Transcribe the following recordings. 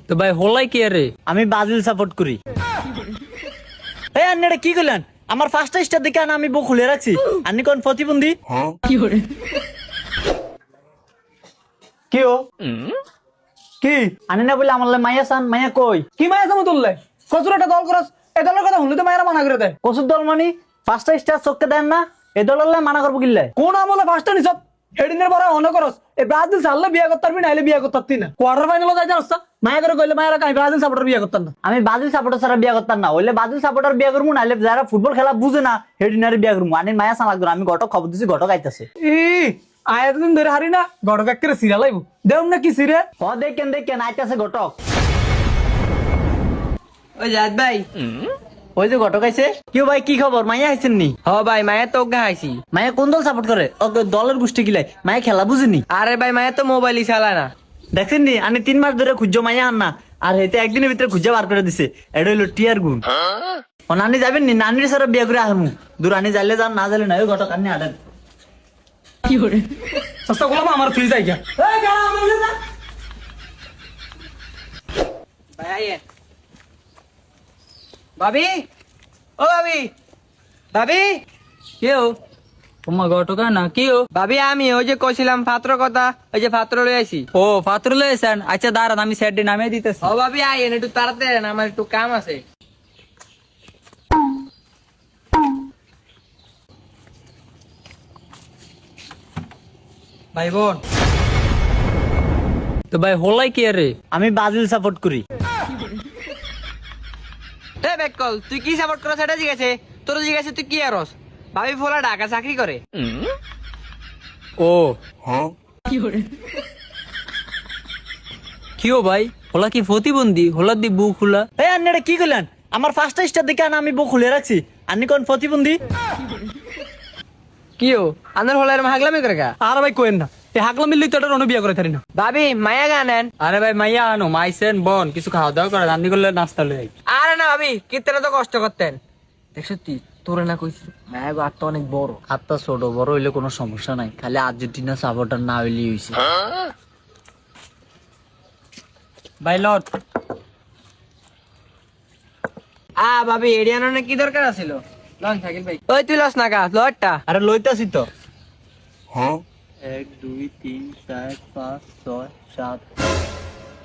তো ভাই হলাই কি আরে? আমি ব্রাজিল সাপোর্ট করি। এই আপনি এটা কি করলেন? আমার ফার্স্ট স্টার দেখে আমি বউ খুলে রাখছি, আপনি কোন প্রতিবন্ধী? কি ও কি আনি না বলে আমার মাইয়া চান? মাইয়া কই? কি মায়া যাবো তুললে কচুর একটা দল করস, এই দলের কথা শুনলে তো মায়েরা মানা করে দেয়। কসুর দল মানি ফার্স্ট স্টার চোখকে দেন না, এ দলের মানা করবো কিল্লে? কোন আমলে ফার্স্ট নিছ হেডিনের পরে অন করস, এই ব্রাজিল ছাড়লে বিয়ে করতে পারবি, নাইলে বিয়ে করতে পারতি না। কোয়ার্টার ফাইনালে যাইতে আসছ মায়া করে কইলে মায়েরা কাই ব্রাজিল সাপোর্টার বিয়ে করতাম না। আমি ব্রাজিল সাপোর্টার ছাড়া বিয়ে করতাম না, হইলে ব্রাজিল সাপোর্টার বিয়ে করবো, নাইলে যারা ফুটবল খেলা বুঝে না হেডিনারে বিয়ে করবো। আনি মায়া চান লাগবে না, আমি ঘটক খবর দিচ্ছি, ঘটক আইতাছে। এতদিন ধরে হারি না গড়ক এক সিরিয়াল আইব দেও না কি সিরিয়াল। দেখেন আইতাছে ঘটক। ওই জাত ভাই, ওই যে ঘটক আইছে। কেউ ভাই কি খবর? মাইয়া আইছেন নি? হ ভাই মায়া তো হাইছি। মায়া কোন দল সাপোর্ট করে? দলের গোষ্ঠী কিলাই মায়া খেলা বুঝেনি। আরে ভাই মায়া তো মোবাইলই চালায় না। দেখছেন নি আমি 3 মাস ধরে খুঁজো মাইয়া আন না, আর হেতে একদিনের ভিতরে খুঁজে বার করে দিছে। এটা হইলো টিয়ার গুণ। ও নানি যাবেন নি? নানির সারা বিয়ে করে আহমু। দূর আনি যাইলে যান, না যাইলে নাই। ওই ঘটক আনি আডেন। সস্তা গোলাম আমার তুই যাই গিয়া। ভাই আইয়েন। ভাবি, ও ভাবি, ভাবি, কেউ তোমার ঘটকা না কেউ? ভাবি আমি ওই যে কইছিলাম পাত্র কথা, ওই যে পাত্র লই আইছি। ও পাত্র লয়েছেন? আচ্ছা দাঁড়ান, আমি স্যার নামে দিতেছি। ও ভাবি আইয়েন, একটু তাড়াতাড়ি আইয়েন, আমার একটু কাম আছে। ভাই বোন, তো ভাই হলাই কি আরে? আমি ব্রাজিল সাপোর্ট করি। এ বেকল, তুই কি সাপোর্ট করছ সেটা জিজ্ঞাসে, তোর জিজ্ঞাসে তুই কি আরস? ভাবি ফোলা ঢাকা চাকরি করে। ও কিও ভাই, হলা কি প্রতিবন্ধী? হলা দি বুক খোলা। এই আপনি এটা কি করলেন? আমার ফার্স্ট স্টার দেখে আমি বউ খুলে রাখছি, আপনি কোন প্রতিবন্ধী? কিও আন্দার হলার হাগলামি করে গা। আর ভাই কোয়েন না, এই হাগলা মিললি তো এটা বিয়ে করে থারি না। ভাবি মায়া গানেন। আরে ভাই মাইয়া আনো, মাইছেন বোন কিছু খাওয়া দাওয়া করে, রান্নি করলে নাস্তা লই। আরে না ভাবি, কিতনা তো কষ্ট করতেন। দেখছ তুই, তোরে না কইছি মায়া গো আত্মা অনেক বড়। হাতটা ছোট বড় হইলে কোনো সমস্যা নাই, খালি আর্জেন্টিনা সাপোর্টার না হইলেই হইছে। ভাই লট ভাবি এরিয়ানো কি দরকার আছিল? লন থাকিল ভাই, ওই তুই লস না গা লটটা। আরে লইতাছি তো। 1 2 3 4 5 6 7।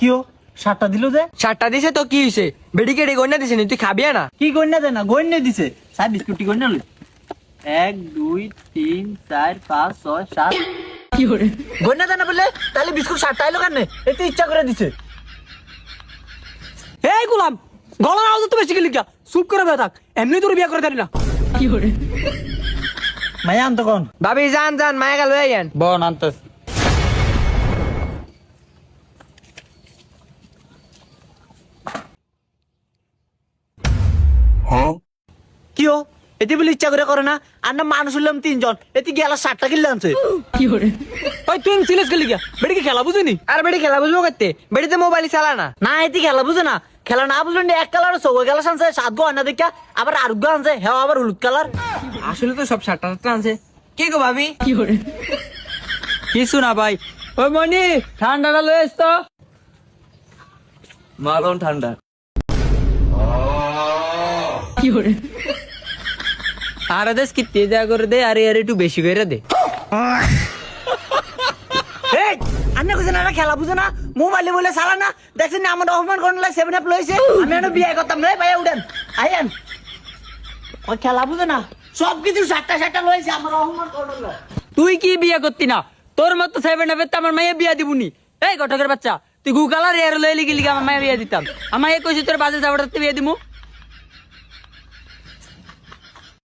কিও 7টা দিল যে? সাতটা দিছে তো কি হইছে? বেডি কেডি গন্যা দিছে নি, তুই খাবি না? কি গন্যা দেয় না? গন্যা দিছে। 7 বিস্কুটি গন্যা লই। 1 2 3 4 5 6 7। কি হরে গন্যা দেয় না বলে? তাহলে বিস্কুট 7টা আইলো কেন? এতে ইচ্ছা করে দিছে। এই গোলাম, গলার আওয়াজ তো বেশি গেলি গা, চুপ করে বে থাক, এমনি তোর বিয়ে করে থারি না। মায়া আনতো কোন? ভাবি যান যান, মায়া গা লই আইয়েন। বোন আনতেছ। কিও এতে বলে ইচ্ছা করে করে না? আর না মানুষ হইলাম 3 জন, এতে গেলা 7টা কিনলে আনছে। ওই তুই সিরিয়াস গেলি গা, বেড়ি কি খেলা বুঝিনি? আর বেডি খেলা বুঝবো করতে? বেডিতে মোবাইল চালা না। না এতে খেলা বুঝে না, খেলা না বুঝলেন এক কালার চৌক গেলা আনছে, 7 গো আনা দেখা আবার 8 গো আনছে, হ্যাঁ আবার হলুদ কালার। আসলে তো সব সাতটা সাতটা আনছে। কি গো ভাবি? কিছু না ভাই। ওই মনি ঠান্ডাটা লয়ে এস তো। মালন ঠান্ডা। আরে দেশ কি তেজা করে দে, আরে আরে একটু বেশি করে দে। এই আন্না কইছেন না খেলা বুঝে না, মোবাইলে বলে চালা না, দেখছেন না আমার অপমান করন লাই 7 আপ লইছে। আমি এনে বিয়ে করতাম রে ভাই, উঠেন আইয়েন। ও খেলা বুঝে না, সব কিছু 7টা লইছে, আমার অপমান করন লাই। তুই কি বিয়ে করতি না? তোর মতো 7 আপে তো আমার মাইয়া বিয়া দিবুনি। এই ঘটকের বাচ্চা, তুই গুকালার এর লইলি গেলি আমার মাইয়া বিয়া দিতাম। আমার মাইয়া কইছি তোর বাজে যাবড়াতে বিয়া দিমু।